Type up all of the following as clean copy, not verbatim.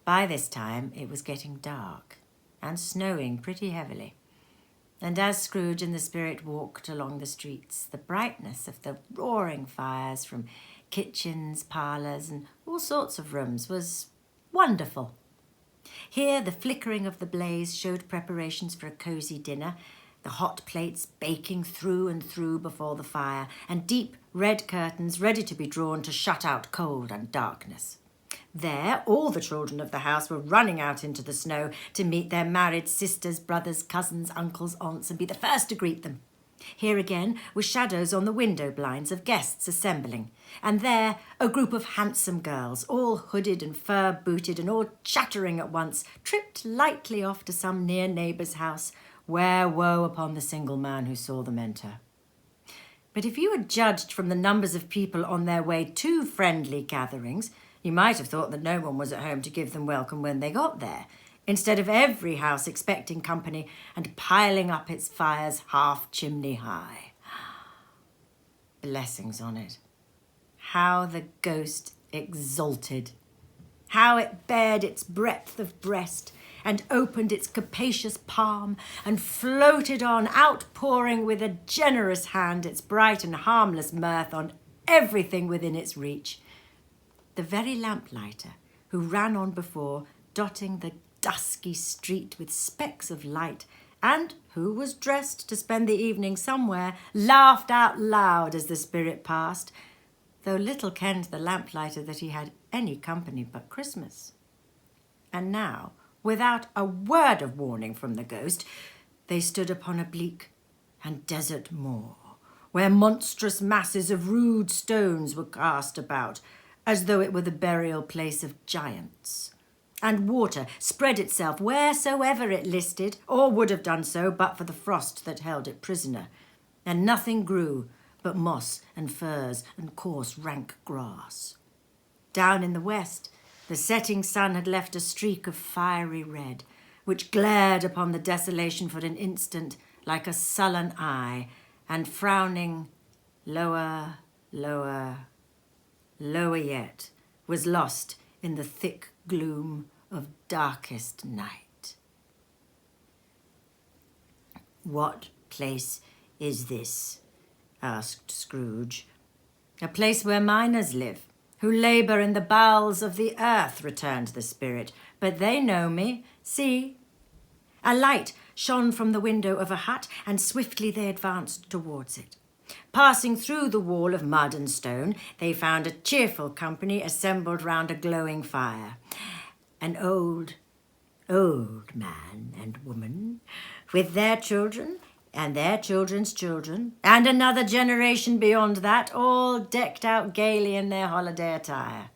By this time it was getting dark and snowing pretty heavily. And as Scrooge and the spirit walked along the streets, the brightness of the roaring fires from kitchens, parlours, and all sorts of rooms was wonderful. Here the flickering of the blaze showed preparations for a cosy dinner, the hot plates baking through and through before the fire, and deep red curtains ready to be drawn to shut out cold and darkness. There, all the children of the house were running out into the snow to meet their married sisters, brothers, cousins, uncles, aunts, and be the first to greet them. Here again were shadows on the window blinds of guests assembling, and there a group of handsome girls, all hooded and fur-booted and all chattering at once, tripped lightly off to some near neighbour's house, where woe upon the single man who saw them enter. But if you had judged from the numbers of people on their way to friendly gatherings, you might have thought that no one was at home to give them welcome when they got there, instead of every house expecting company and piling up its fires half chimney high. Blessings on it. How the ghost exulted. How it bared its breadth of breast and opened its capacious palm and floated on, outpouring with a generous hand its bright and harmless mirth on everything within its reach. The very lamplighter who ran on before, dotting the dusky street with specks of light, and who was dressed to spend the evening somewhere, laughed out loud as the spirit passed, though little kenned the lamplighter that he had any company but Christmas. And now, without a word of warning from the ghost, they stood upon a bleak and desert moor, where monstrous masses of rude stones were cast about, as though it were the burial place of giants. And water spread itself wheresoever it listed, or would have done so but for the frost that held it prisoner. And nothing grew but moss and furze and coarse rank grass. Down in the west, the setting sun had left a streak of fiery red, which glared upon the desolation for an instant like a sullen eye, and frowning lower, lower, lower yet, was lost in the thick gloom of darkest night. "What place is this?" asked Scrooge. "A place where miners live, who labour in the bowels of the earth," returned the spirit. "But they know me. See." A light shone from the window of a hut, and swiftly they advanced towards it. Passing through the wall of mud and stone, they found a cheerful company assembled round a glowing fire. An old man and woman, with their children and their children's children, and another generation beyond that, all decked out gaily in their holiday attire.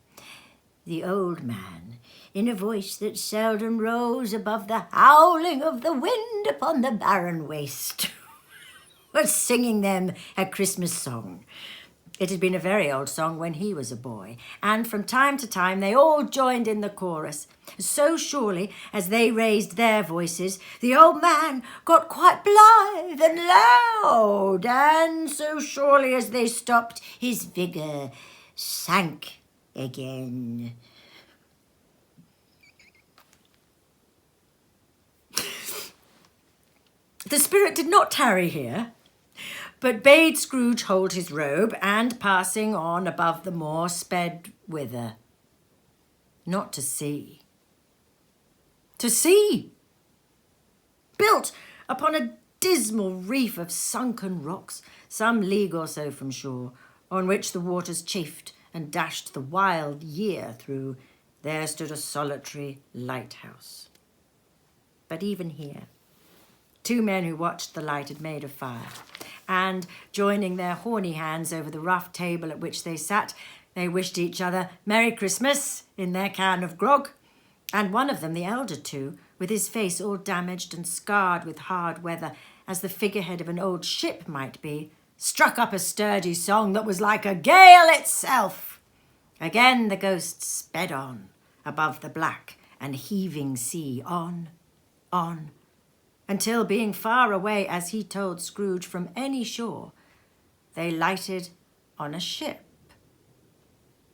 The old man, in a voice that seldom rose above the howling of the wind upon the barren waste, was singing them a Christmas song. It had been a very old song when he was a boy, and from time to time they all joined in the chorus. So surely as they raised their voices, the old man got quite blithe and loud, and so surely as they stopped, his vigour sank again. The spirit did not tarry here, but bade Scrooge hold his robe, and passing on above the moor, sped whither? Not to see. To sea! Built upon a dismal reef of sunken rocks, some league or so from shore, on which the waters chafed and dashed the wild year through, there stood a solitary lighthouse. But even here, two men who watched the light had made a fire, and, joining their horny hands over the rough table at which they sat, they wished each other Merry Christmas in their can of grog, and one of them, the elder two, with his face all damaged and scarred with hard weather, as the figurehead of an old ship might be, struck up a sturdy song that was like a gale itself. Again the ghost sped on, above the black and heaving sea, on, until, being far away, as he told Scrooge, from any shore, they lighted on a ship.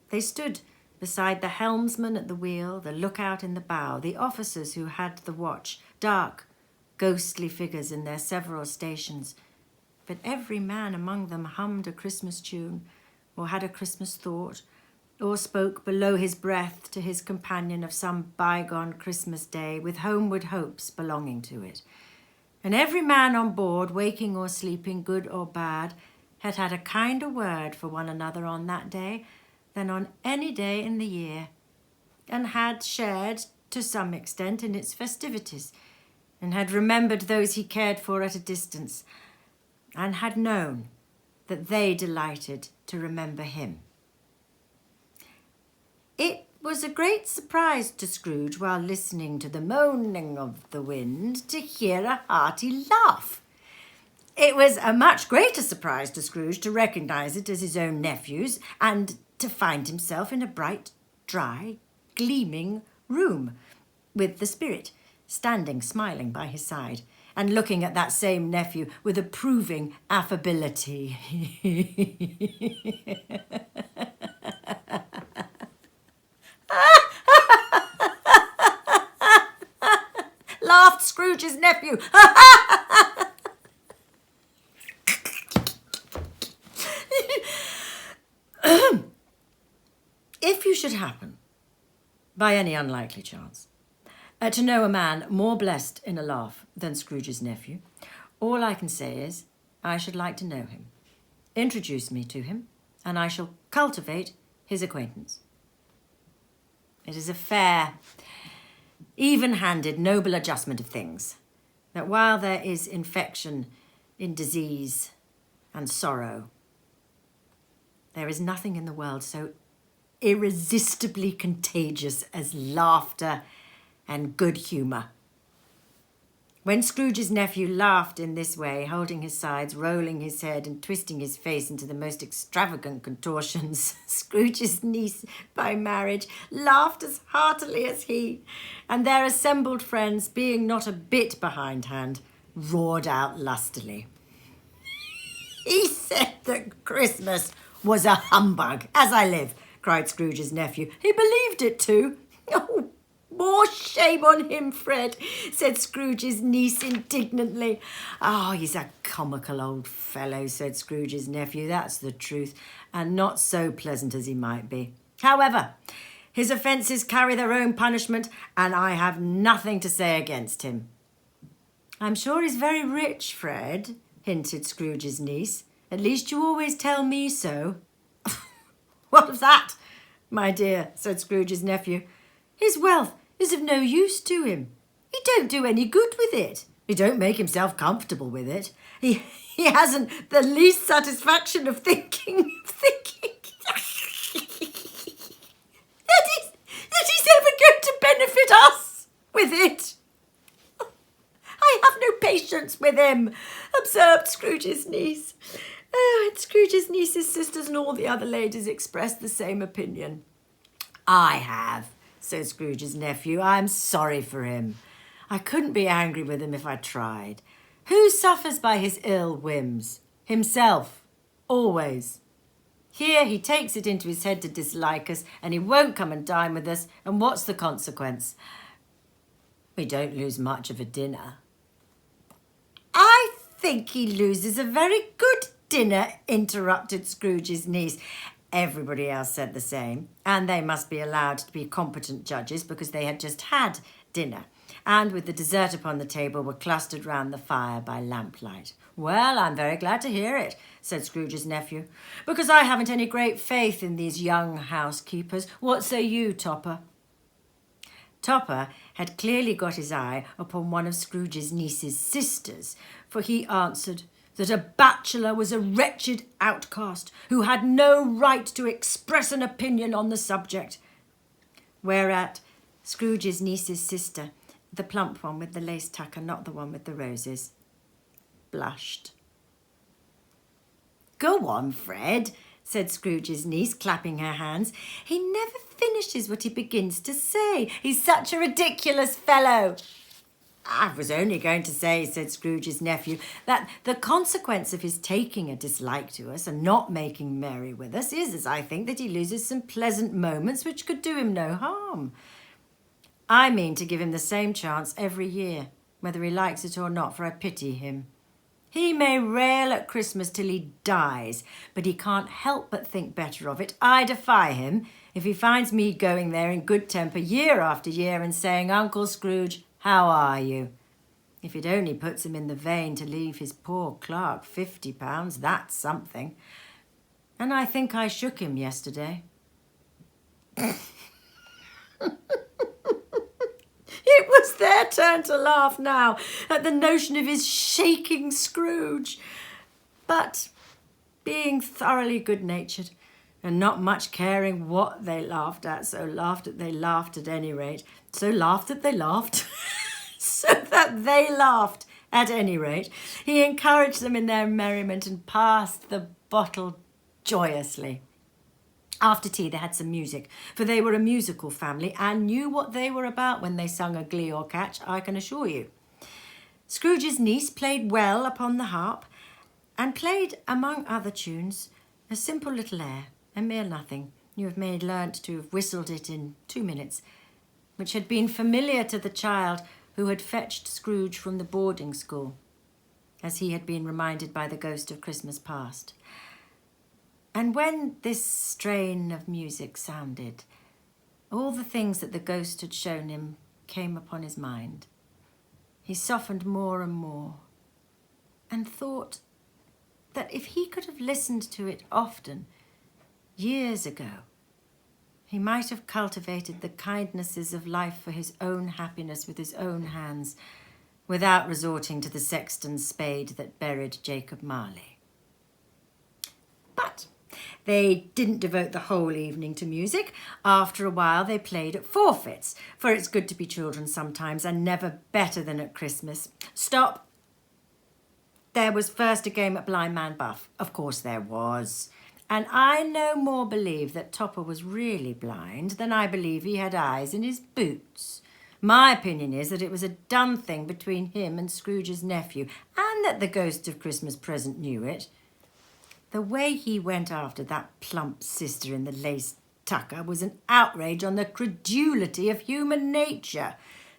They stood Beside the helmsman at the wheel, the lookout in the bow, the officers who had the watch, dark, ghostly figures in their several stations. But every man among them hummed a Christmas tune, or had a Christmas thought, or spoke below his breath to his companion of some bygone Christmas day with homeward hopes belonging to it. And every man on board, waking or sleeping, good or bad, had had a kinder word for one another on that day than on any day in the year, and had shared to some extent in its festivities, and had remembered those he cared for at a distance, and had known that they delighted to remember him. It was a great surprise to Scrooge, while listening to the moaning of the wind, to hear a hearty laugh. It was a much greater surprise to Scrooge to recognise it as his own nephew's, and to find himself in a bright, dry, gleaming room, with the spirit standing smiling by his side, and looking at that same nephew with approving affability. Laughed Scrooge's nephew. If you should happen, by any unlikely chance, to know a man more blessed in a laugh than Scrooge's nephew, all I can say is I should like to know him. Introduce me to him, and I shall cultivate his acquaintance. It is a fair, even-handed, noble adjustment of things, that while there is infection in disease and sorrow, there is nothing in the world so irresistibly contagious as laughter and good humour. When Scrooge's nephew laughed in this way, holding his sides, rolling his head and twisting his face into the most extravagant contortions, Scrooge's niece by marriage laughed as heartily as he, and their assembled friends, being not a bit behindhand, roared out lustily. He said that Christmas was a humbug, as I live, cried Scrooge's nephew. He believed it too. Oh, more shame on him, Fred, said Scrooge's niece indignantly. Oh, he's a comical old fellow, said Scrooge's nephew. That's the truth, and not so pleasant as he might be. However, his offences carry their own punishment, and I have nothing to say against him. I'm sure he's very rich, Fred, hinted Scrooge's niece. At least you always tell me so. What of that, my dear, said Scrooge's nephew. His wealth is of no use to him. He don't do any good with it. He don't make himself comfortable with it. He hasn't the least satisfaction of thinking that he's ever going to benefit us with it. I have no patience with him, observed Scrooge's niece. Oh, and Scrooge's niece's sisters and all the other ladies expressed the same opinion. I have, said Scrooge's nephew. I'm sorry for him. I couldn't be angry with him if I tried. Who suffers by his ill whims? Himself. Always. Here he takes it into his head to dislike us, and he won't come and dine with us, and what's the consequence? We don't lose much of a dinner. I think he loses a very good dinner, interrupted Scrooge's niece. Everybody else said the same, and they must be allowed to be competent judges because they had just had dinner, and with the dessert upon the table were clustered round the fire by lamplight. Well, I'm very glad to hear it, said Scrooge's nephew, because I haven't any great faith in these young housekeepers. What say you, Topper? Topper had clearly got his eye upon one of Scrooge's niece's sisters, for he answered that a bachelor was a wretched outcast who had no right to express an opinion on the subject. Whereat Scrooge's niece's sister, the plump one with the lace tucker, not the one with the roses, blushed. Go on, Fred, said Scrooge's niece, clapping her hands. He never finishes what he begins to say. He's such a ridiculous fellow. I was only going to say, said Scrooge's nephew, that the consequence of his taking a dislike to us and not making merry with us is, as I think, that he loses some pleasant moments which could do him no harm. I mean to give him the same chance every year, whether he likes it or not, for I pity him. He may rail at Christmas till he dies, but he can't help but think better of it. I defy him if he finds me going there in good temper year after year and saying, Uncle Scrooge, how are you? If it only puts him in the vein to leave his poor clerk £50, that's something. And I think I shook him yesterday. It was their turn to laugh now at the notion of his shaking Scrooge. But being thoroughly good-natured and not much caring what they laughed at, so laughed that they laughed at any rate, so laughed that they laughed, so that they laughed at any rate, he encouraged them in their merriment and passed the bottle joyously. After tea they had some music, for they were a musical family and knew what they were about when they sung a glee or catch, I can assure you. Scrooge's niece played well upon the harp, and played, among other tunes, a simple little air, a mere nothing. You have made learnt to have whistled it in 2 minutes, which had been familiar to the child who had fetched Scrooge from the boarding school, as he had been reminded by the ghost of Christmas past. And when this strain of music sounded, all the things that the ghost had shown him came upon his mind. He softened more and more, and thought that if he could have listened to it often, years ago, he might have cultivated the kindnesses of life for his own happiness with his own hands, without resorting to the sexton's spade that buried Jacob Marley. But they didn't devote the whole evening to music. After a while they played at forfeits, for it's good to be children sometimes, and never better than at Christmas. Stop! There was first a game at Blind Man Buff. Of course there was. And I no more believe that Topper was really blind than I believe he had eyes in his boots. My opinion is that it was a done thing between him and Scrooge's nephew, and that the ghost of Christmas present knew it. The way he went after that plump sister in the lace tucker was an outrage on the credulity of human nature,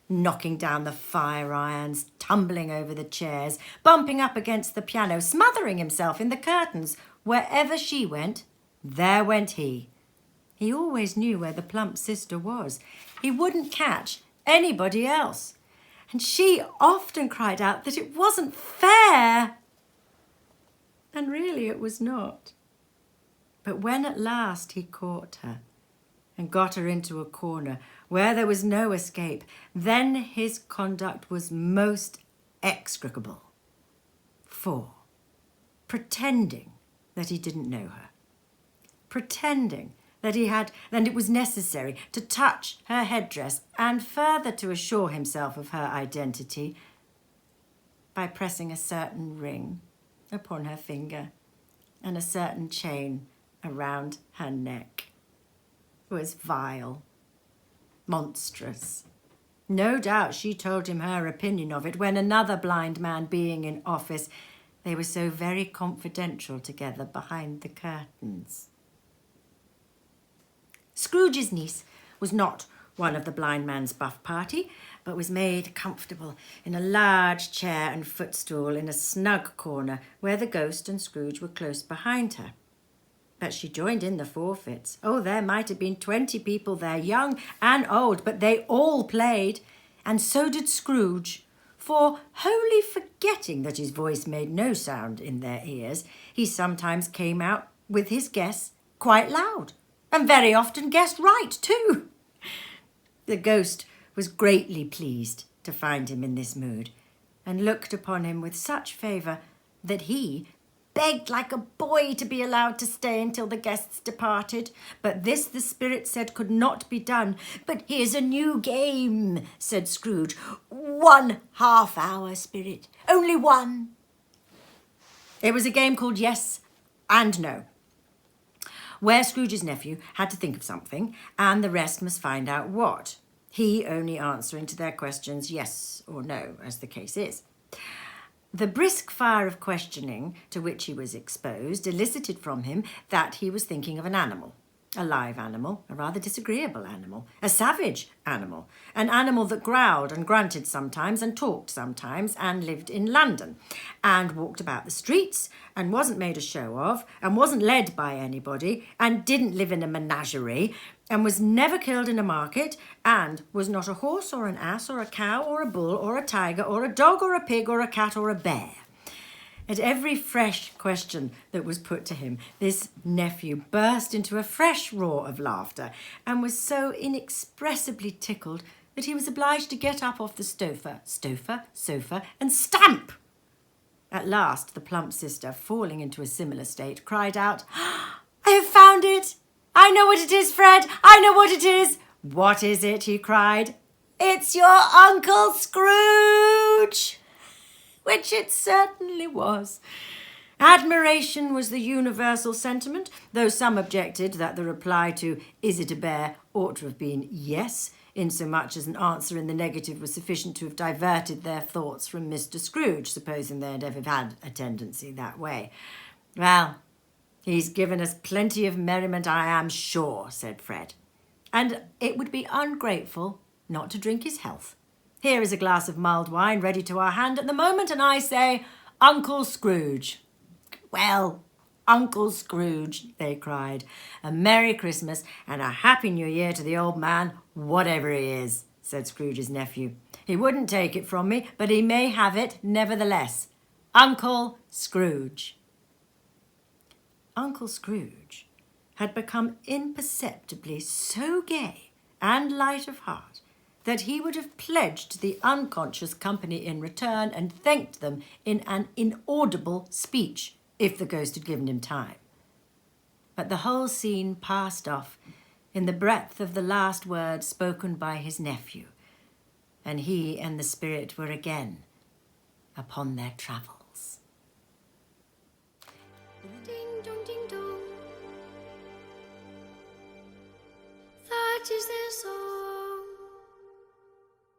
knocking down the fire irons, tumbling over the chairs, bumping up against the piano, smothering himself in the curtains. Wherever she went, there went he. He always knew where the plump sister was. He wouldn't catch anybody else. And she often cried out that it wasn't fair. And really it was not. But when at last he caught her and got her into a corner where there was no escape, then his conduct was most execrable. For pretending that he didn't know her, pretending that it was necessary to touch her headdress, and further to assure himself of her identity by pressing a certain ring upon her finger and a certain chain around her neck, was vile, monstrous. No doubt she told him her opinion of it when, another blind man being in office, they were so very confidential together behind the curtains. Scrooge's niece was not one of the blind man's buff party, but was made comfortable in a large chair and footstool in a snug corner where the ghost and Scrooge were close behind her. But she joined in the forfeits. Oh, there might have been 20 people there, young and old, but they all played, and so did Scrooge. For, wholly forgetting that his voice made no sound in their ears, he sometimes came out with his guess quite loud, and very often guessed right too. The ghost was greatly pleased to find him in this mood, and looked upon him with such favour that he begged like a boy to be allowed to stay until the guests departed. But this the spirit said could not be done. But here's a new game, said Scrooge. 1 half-hour, spirit. Only one. It was a game called Yes and No, where Scrooge's nephew had to think of something, and the rest must find out what. he only answering to their questions yes or no, as the case is. The brisk fire of questioning to which he was exposed elicited from him that he was thinking of an animal, a live animal, a rather disagreeable animal, a savage animal, an animal that growled and grunted sometimes and talked sometimes and lived in London and walked about the streets and wasn't made a show of and wasn't led by anybody and didn't live in a menagerie and was never killed in a market and was not a horse or an ass or a cow or a bull or a tiger or a dog or a pig or a cat or a bear. At every fresh question that was put to him, this nephew burst into a fresh roar of laughter and was so inexpressibly tickled that he was obliged to get up off the sofa, and stamp. At last, the plump sister, falling into a similar state, cried out, "I have found it! I know what it is, Fred! I know what it is!" "What is it?" he cried. "It's your Uncle Scrooge!" Which it certainly was. Admiration was the universal sentiment, though some objected that the reply to "Is it a bear?" ought to have been yes, insomuch as an answer in the negative was sufficient to have diverted their thoughts from Mr. Scrooge, supposing they'd ever had a tendency that way. "Well, he's given us plenty of merriment, I am sure," said Fred. "And it would be ungrateful not to drink his health. Here is a glass of mulled wine ready to our hand at the moment, and I say, Uncle Scrooge." "Well, Uncle Scrooge," they cried, "a Merry Christmas and a Happy New Year to the old man, whatever he is," said Scrooge's nephew. "He wouldn't take it from me, but he may have it nevertheless. Uncle Scrooge." Uncle Scrooge had become imperceptibly so gay and light of heart that he would have pledged the unconscious company in return and thanked them in an inaudible speech if the ghost had given him time. But the whole scene passed off in the breath of the last word spoken by his nephew, and he and the spirit were again upon their travels. Ding dong, ding dong. That is their song.